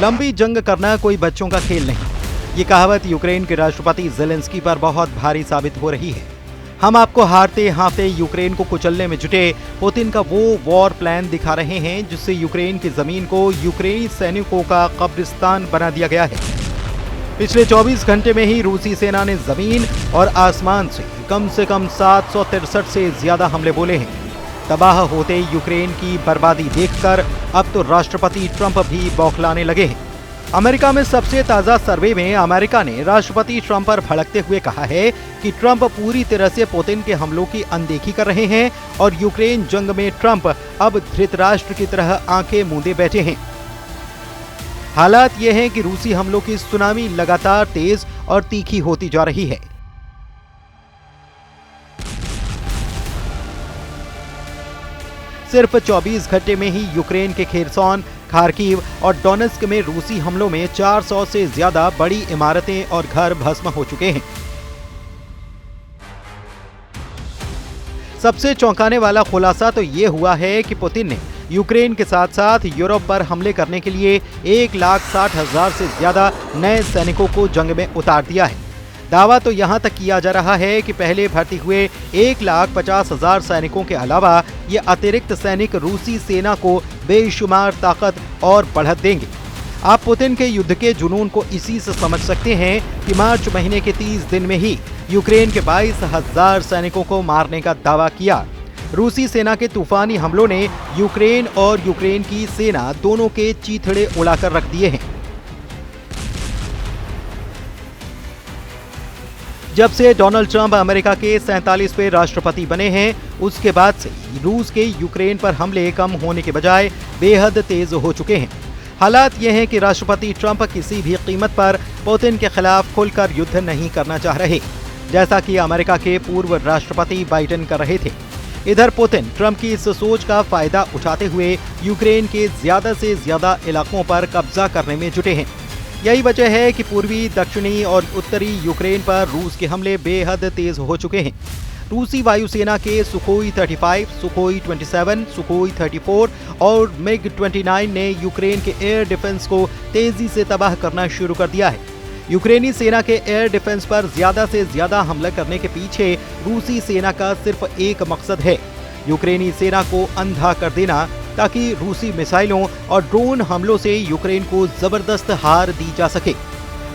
लंबी जंग करना कोई बच्चों का खेल नहीं। ये कहावत यूक्रेन के राष्ट्रपति ज़ेलेंस्की पर बहुत भारी साबित हो रही है। हम आपको हारते हारते यूक्रेन को कुचलने में जुटे पुतिन का वो वॉर प्लान दिखा रहे हैं जिससे यूक्रेन की जमीन को यूक्रेनी सैनिकों का कब्रिस्तान बना दिया गया है। पिछले 24 घंटे में ही रूसी सेना ने जमीन और आसमान से कम 763 से ज्यादा हमले बोले हैं। तबाह होते यूक्रेन की बर्बादी देखकर अब तो राष्ट्रपति ट्रंप भी बौखलाने लगे हैं। अमेरिका में सबसे ताजा सर्वे में अमेरिका ने राष्ट्रपति ट्रंप पर भड़कते हुए कहा है कि ट्रंप पूरी तरह से पुतिन के हमलों की अनदेखी कर रहे हैं और यूक्रेन जंग में ट्रंप अब धृतराष्ट्र की तरह आंखें मूंदे बैठे हैं। हालात ये हैं कि रूसी हमलों की सुनामी लगातार तेज और तीखी होती जा रही है। सिर्फ 24 घंटे में ही यूक्रेन के खेरसॉन, खार्किव और डोनेत्स्क में रूसी हमलों में 400 से ज्यादा बड़ी इमारतें और घर भस्म हो चुके हैं। सबसे चौंकाने वाला खुलासा तो ये हुआ है कि पुतिन ने यूक्रेन के साथ साथ यूरोप पर हमले करने के लिए 1,60,000 से ज्यादा नए सैनिकों को जंग में उतार दिया है। दावा तो यहां तक किया जा रहा है कि पहले भर्ती हुए 1,50,000 सैनिकों के अलावा ये अतिरिक्त सैनिक रूसी सेना को बेशुमार ताकत और बढ़त देंगे। आप पुतिन के युद्ध के जुनून को इसी से समझ सकते हैं कि मार्च महीने के 30 दिन में ही यूक्रेन के 22,000 सैनिकों को मारने का दावा किया। रूसी सेना के तूफानी हमलों ने यूक्रेन और यूक्रेन की सेना दोनों के चीथड़े उड़ाकर रख दिए हैं। जब से डोनाल्ड ट्रंप अमेरिका के 47वें राष्ट्रपति बने हैं, उसके बाद से रूस के यूक्रेन पर हमले कम होने के बजाय बेहद तेज हो चुके हैं। हालात ये हैं कि राष्ट्रपति ट्रंप किसी भी कीमत पर पुतिन के खिलाफ खुलकर युद्ध नहीं करना चाह रहे, जैसा कि अमेरिका के पूर्व राष्ट्रपति बाइडेन कर रहे थे। इधर पुतिन ट्रंप की इस सोच का फायदा उठाते हुए यूक्रेन के ज्यादा से ज्यादा इलाकों पर कब्जा करने में जुटे हैं। यही वजह है कि पूर्वी, दक्षिणी और उत्तरी यूक्रेन पर रूस के हमले बेहद तेज हो चुके हैं। रूसी वायुसेना के सुखोई 35, सुखोई 27, सुखोई 34 और मिग 29 ने यूक्रेन के एयर डिफेंस को तेजी से तबाह करना शुरू कर दिया है। यूक्रेनी सेना के एयर डिफेंस पर ज्यादा से ज्यादा हमला करने के पीछे रूसी सेना का सिर्फ एक मकसद है, यूक्रेनी सेना को अंधा कर देना, ताकि रूसी मिसाइलों और ड्रोन हमलों से यूक्रेन को जबरदस्त हार दी जा सके।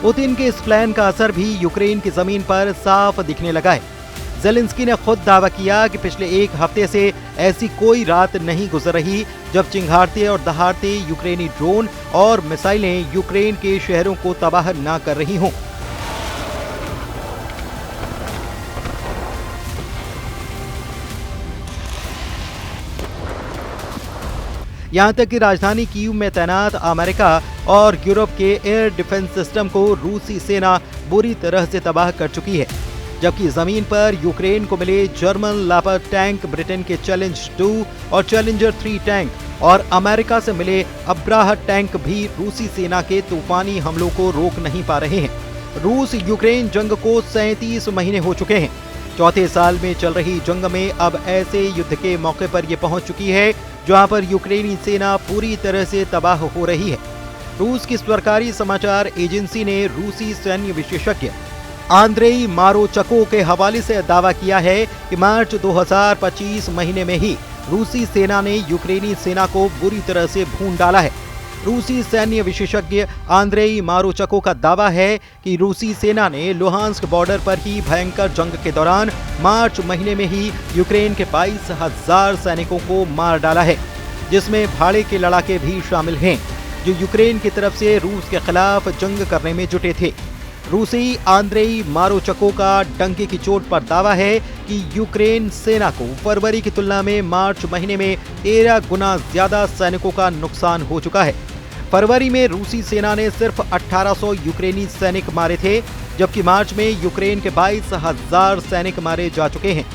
पुतिन के इस प्लान का असर भी यूक्रेन की जमीन पर साफ दिखने लगा है। ज़ेलेंस्की ने खुद दावा किया कि पिछले एक हफ्ते से ऐसी कोई रात नहीं गुजर रही जब चिंघाड़ते और दहाड़ते यूक्रेनी ड्रोन और मिसाइलें यूक्रेन के शहरों को तबाह न कर रही हों। यहां तक कि राजधानी कीव में तैनात अमेरिका और यूरोप के एयर डिफेंस सिस्टम को रूसी सेना बुरी तरह से तबाह कर चुकी है, जबकि जमीन पर यूक्रेन को मिले जर्मन लेपर्ड टैंक, ब्रिटेन के चैलेंज 2 और चैलेंजर 3 टैंक और अमेरिका से मिले अब्राहम टैंक भी रूसी सेना के तूफानी हमलों को रोक नहीं पा रहे हैं। रूस यूक्रेन जंग को 37 महीने हो चुके हैं। चौथे साल में चल रही जंग में अब ऐसे युद्ध के मौके पर यह पहुंच चुकी है जहां पर यूक्रेनी सेना पूरी तरह से तबाह हो रही है। रूस की सरकारी समाचार एजेंसी ने रूसी सैन्य विशेषज्ञ आंद्रेई मारोचको के हवाले से दावा किया है कि मार्च 2025 महीने में ही रूसी सेना ने यूक्रेनी सेना को बुरी तरह से भून डाला है। रूसी सैन्य विशेषज्ञ आंद्रेई मारोचको का दावा है कि रूसी सेना ने लुहांस्क बॉर्डर पर ही भयंकर जंग के दौरान मार्च महीने में ही यूक्रेन के 22,000 सैनिकों को मार डाला है, जिसमें भाड़े के लड़ाके भी शामिल हैं, जो यूक्रेन की तरफ से रूस के खिलाफ जंग करने में जुटे थे। रूसी आंद्रेई मारोचको का डंके की चोट पर दावा है कि यूक्रेन सेना को फरवरी की तुलना में मार्च महीने में 13 गुना ज्यादा सैनिकों का नुकसान हो चुका है। फरवरी में रूसी सेना ने सिर्फ 1800 यूक्रेनी सैनिक मारे थे, जबकि मार्च में यूक्रेन के 22,000 सैनिक मारे जा चुके हैं।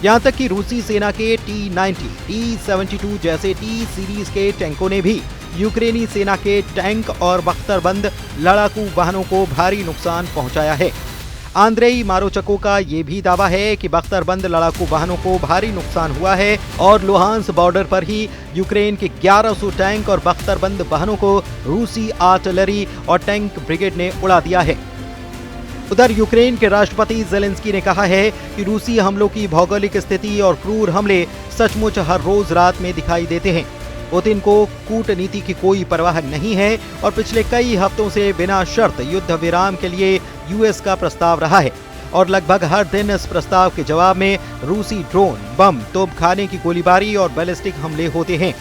यहां तक कि रूसी सेना के T-90, T-72 जैसे T सीरीज के टैंकों ने भी यूक्रेनी सेना के टैंक और बख्तरबंद लड़ाकू वाहनों को भारी नुकसान पहुंचाया है। आंद्रेई मारोचको का ये भी दावा है कि बख्तरबंद लड़ाकू वाहनों को भारी नुकसान हुआ है और लुहांस बॉर्डर पर ही यूक्रेन के 1100 टैंक और बख्तरबंद वाहनों को रूसी आर्टिलरी और टैंक ब्रिगेड ने उड़ा दिया है। उधर यूक्रेन के राष्ट्रपति जेलेंस्की ने कहा है कि रूसी हमलों की भौगोलिक स्थिति और क्रूर हमले सचमुच हर रोज रात में दिखाई देते हैं। पुतिन को कूटनीति की कोई परवाह नहीं है और पिछले कई हफ्तों से बिना शर्त युद्ध विराम के लिए यूएस का प्रस्ताव रहा है और लगभग हर दिन इस प्रस्ताव के जवाब में रूसी ड्रोन, बम, तोपखाने की गोलीबारी और बैलिस्टिक हमले होते हैं।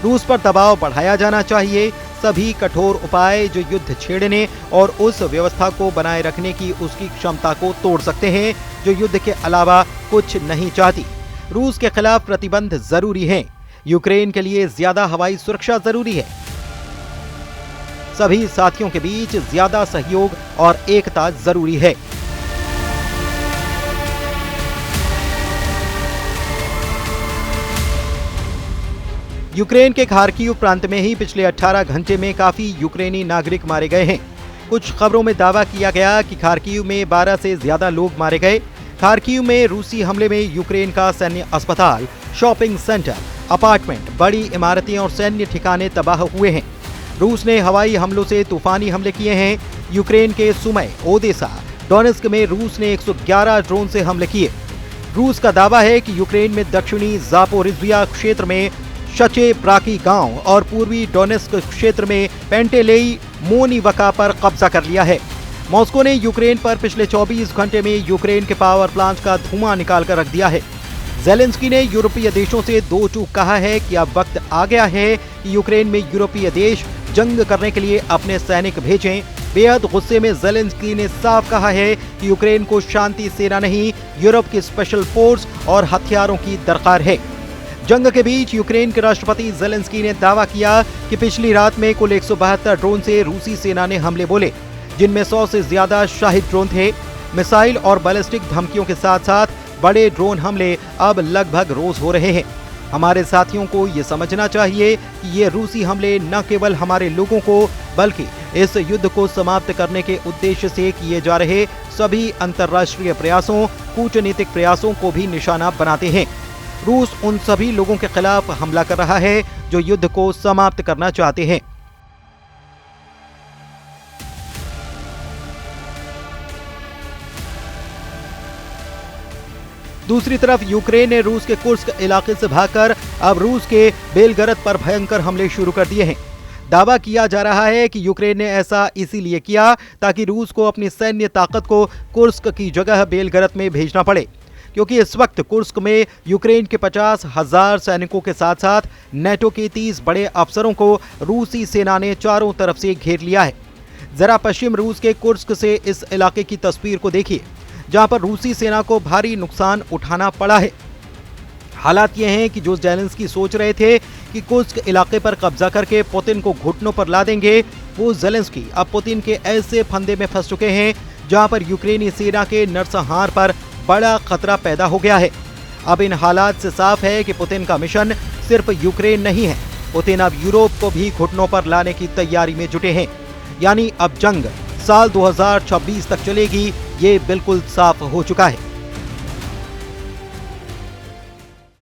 रूस पर दबाव बढ़ाया जाना चाहिए। सभी कठोर उपाय जो युद्ध छेड़ने और उस व्यवस्था को बनाए रखने की उसकी क्षमता को तोड़ सकते हैं जो युद्ध के अलावा कुछ नहीं चाहती। रूस के खिलाफ प्रतिबंध जरूरी हैं। यूक्रेन के लिए ज्यादा हवाई सुरक्षा जरूरी है। सभी साथियों के बीच ज्यादा सहयोग और एकता जरूरी है। यूक्रेन के खार्किव प्रांत में ही पिछले 18 घंटे में काफी यूक्रेनी नागरिक मारे गए हैं। कुछ खबरों में दावा किया गया कि खार्किव में 12 से ज्यादा लोग मारे गए। खार्किव में रूसी हमले में यूक्रेन का सैन्य अस्पताल, शॉपिंग सेंटर, अपार्टमेंट, बड़ी इमारतें और सैन्य ठिकाने तबाह हुए हैं। रूस ने हवाई हमलों से तूफानी हमले किए हैं। यूक्रेन के सुमय, ओदेसा, डोनेस्क में रूस ने 111 ड्रोन से हमले किए। रूस का दावा है कि यूक्रेन में दक्षिणी जापोरिज्विया क्षेत्र में शचे ब्राकी गांव और पूर्वी डोनेस्क क्षेत्र में पेंटेलेई मोनिवका पर कब्जा कर लिया है। मॉस्को ने यूक्रेन पर पिछले 24 घंटे में यूक्रेन के पावर प्लांट का धुआं निकाल कर रख दिया है। जेलेंस्की ने यूरोपीय देशों से दो टूक कहा है कि अब वक्त आ गया है कि यूक्रेन में यूरोपीय देश जंग करने के लिए अपने सैनिक भेजें। बेहद गुस्से में जेलेंस्की ने साफ कहा है कि यूक्रेन को शांति सेना नहीं, यूरोप की स्पेशल फोर्स और हथियारों की दरकार है। जंग के बीच यूक्रेन के राष्ट्रपति जेलेंस्की ने दावा किया कि पिछली रात में कुल 172 ड्रोन से रूसी सेना ने हमले बोले, जिनमें 100 से ज्यादा शाहिद ड्रोन थे। मिसाइल और बैलिस्टिक धमकियों के साथ साथ बड़े ड्रोन हमले अब लगभग रोज हो रहे हैं। हमारे साथियों को ये समझना चाहिए कि ये रूसी हमले न केवल हमारे लोगों को बल्कि इस युद्ध को समाप्त करने के उद्देश्य से किए जा रहे सभी अंतर्राष्ट्रीय प्रयासों, कूटनीतिक प्रयासों को भी निशाना बनाते हैं। रूस उन सभी लोगों के खिलाफ हमला कर रहा है जो युद्ध को समाप्त करना चाहते हैं। दूसरी तरफ यूक्रेन ने रूस के कुर्स्क इलाके से भागकर अब रूस के बेलगरद पर भयंकर हमले शुरू कर दिए हैं। दावा किया जा रहा है कि यूक्रेन ने ऐसा इसीलिए किया ताकि रूस को अपनी सैन्य ताकत को कुर्स्क की जगह बेलगरद में भेजना पड़े, क्योंकि इस वक्त कुर्स्क में यूक्रेन के 50,000 सैनिकों के साथ साथ नेटो के 30 बड़े अफसरों को रूसी सेना ने चारों तरफ से घेर लिया है। जरा पश्चिम रूस के कुर्स्क से इस इलाके की तस्वीर को देखिए, जहां पर रूसी सेना को भारी नुकसान उठाना पड़ा है। हालात ये हैं कि जो जेलेंस्की सोच रहे थे कि कुर्स्क इलाके पर कब्जा करके पुतिन को घुटनों पर ला देंगे, वो जेलेंस्की अब पुतिन के ऐसे फंदे में फंस चुके हैं जहां पर यूक्रेनी सेना के नरसंहार पर बड़ा खतरा पैदा हो गया है। अब इन हालात से साफ है कि पुतिन का मिशन सिर्फ यूक्रेन नहीं है। पुतिन अब यूरोप को भी घुटनों पर लाने की तैयारी में जुटे हैं। यानी अब जंग साल 2026 तक चलेगी, ये बिल्कुल साफ हो चुका है।